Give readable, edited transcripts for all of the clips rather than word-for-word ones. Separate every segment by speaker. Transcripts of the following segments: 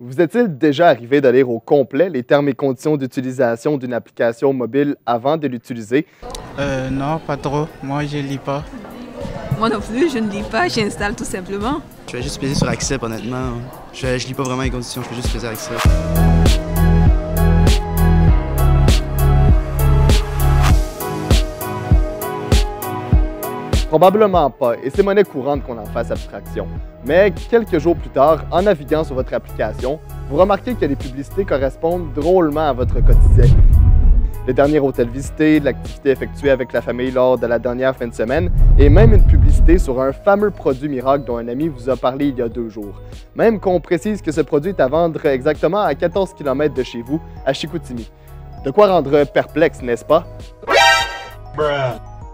Speaker 1: Vous est-il déjà arrivé de lire au complet les termes et conditions d'utilisation d'une application mobile avant de l'utiliser?
Speaker 2: Non, pas trop. Moi, je lis pas.
Speaker 3: Moi non plus, je ne lis pas, j'installe tout simplement.
Speaker 4: Je vais juste peser sur Accept, honnêtement. Je lis pas vraiment les conditions, je fais juste peser Accept.
Speaker 1: Probablement pas, et c'est monnaie courante qu'on en fasse abstraction. Mais quelques jours plus tard, en naviguant sur votre application, vous remarquez que les publicités correspondent drôlement à votre quotidien. Les derniers hôtels visités, l'activité effectuée avec la famille lors de la dernière fin de semaine, et même une publicité sur un fameux produit miracle dont un ami vous a parlé il y a 2 jours. Même qu'on précise que ce produit est à vendre exactement à 14 km de chez vous, à Chicoutimi. De quoi rendre perplexe, n'est-ce pas?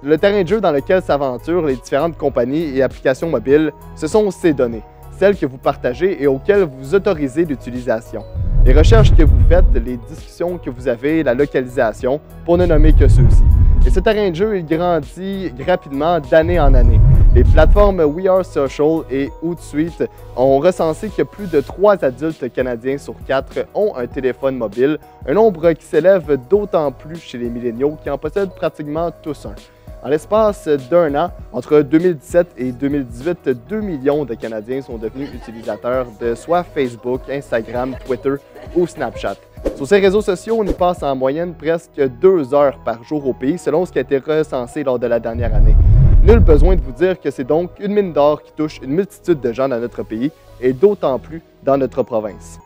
Speaker 1: Le terrain de jeu dans lequel s'aventurent les différentes compagnies et applications mobiles, ce sont ces données, celles que vous partagez et auxquelles vous autorisez l'utilisation. Les recherches que vous faites, les discussions que vous avez, la localisation, pour ne nommer que ceux-ci. Et ce terrain de jeu, il grandit rapidement d'année en année. Les plateformes We Are Social et Hootsuite ont recensé que plus de 3 adultes canadiens sur 4 ont un téléphone mobile, un nombre qui s'élève d'autant plus chez les milléniaux qui en possèdent pratiquement tous un. En l'espace d'1 an, entre 2017 et 2018, 2 millions de Canadiens sont devenus utilisateurs de soit Facebook, Instagram, Twitter ou Snapchat. Sur ces réseaux sociaux, on y passe en moyenne presque 2 heures par jour au pays, selon ce qui a été recensé lors de la dernière année. Nul besoin de vous dire que c'est donc une mine d'or qui touche une multitude de gens dans notre pays, et d'autant plus dans notre province.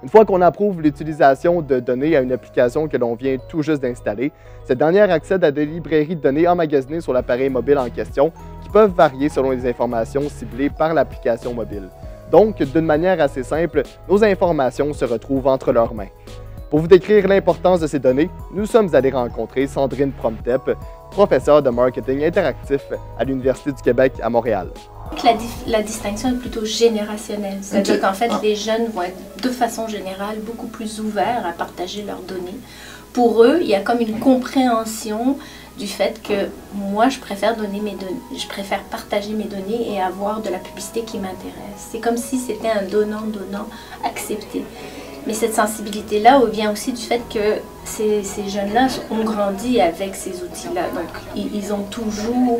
Speaker 1: Une fois qu'on approuve l'utilisation de données à une application que l'on vient tout juste d'installer, cette dernière accède à des librairies de données emmagasinées sur l'appareil mobile en question qui peuvent varier selon les informations ciblées par l'application mobile. Donc, d'une manière assez simple, nos informations se retrouvent entre leurs mains. Pour vous décrire l'importance de ces données, nous sommes allés rencontrer Sandrine Promtep, professeure de marketing interactif à l'Université du Québec à Montréal.
Speaker 5: La distinction est plutôt générationnelle, c'est-à-dire qu'en fait, les jeunes vont être de façon générale beaucoup plus ouverts à partager leurs données. Pour eux, il y a comme une compréhension du fait que moi, je préfère partager mes données et avoir de la publicité qui m'intéresse. C'est comme si c'était un donnant-donnant accepté. Mais cette sensibilité-là vient aussi du fait que ces jeunes-là ont grandi avec ces outils-là. Donc, ils ont toujours,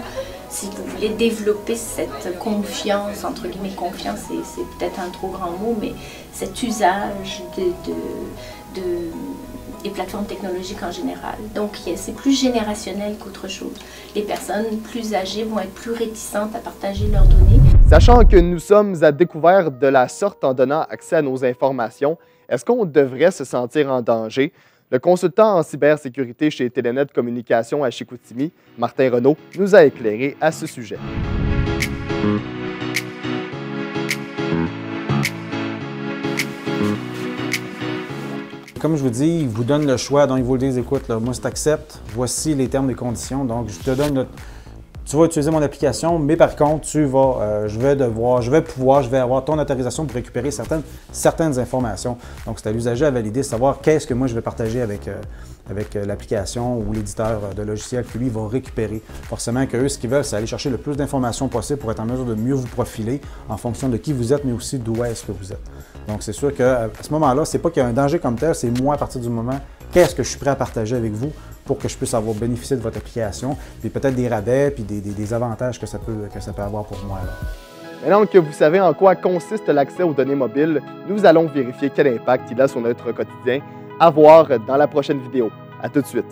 Speaker 5: si vous voulez, développé cette confiance, entre guillemets, confiance, c'est peut-être un trop grand mot, mais cet usage des plateformes technologiques en général. Donc, c'est plus générationnel qu'autre chose. Les personnes plus âgées vont être plus réticentes à partager leurs données.
Speaker 1: Sachant que nous sommes à découvert de la sorte en donnant accès à nos informations, est-ce qu'on devrait se sentir en danger? Le consultant en cybersécurité chez Telenet Communications à Chicoutimi, Martin Renaud, nous a éclairé à ce sujet.
Speaker 6: Comme je vous dis, il vous donne le choix, donc ils vous le disent, écoute, là, moi c'est accepte, voici les termes et conditions, donc je te donne tu vas utiliser mon application, mais par contre, je vais avoir ton autorisation pour récupérer certaines informations. Donc, c'est à l'usager à valider, savoir qu'est-ce que moi je vais partager avec l'application ou l'éditeur de logiciel que lui va récupérer. Forcément qu'eux, ce qu'ils veulent, c'est aller chercher le plus d'informations possible pour être en mesure de mieux vous profiler en fonction de qui vous êtes, mais aussi d'où est-ce que vous êtes. Donc, c'est sûr qu'à ce moment-là, c'est pas qu'il y a un danger comme tel, c'est moi, à partir du moment, qu'est-ce que je suis prêt à partager avec vous pour que je puisse avoir bénéficié de votre application, puis peut-être des rabais, puis des avantages que ça peut avoir pour moi. Là.
Speaker 1: Maintenant que vous savez en quoi consiste l'accès aux données mobiles, nous allons vérifier quel impact il a sur notre quotidien. À voir dans la prochaine vidéo. À tout de suite.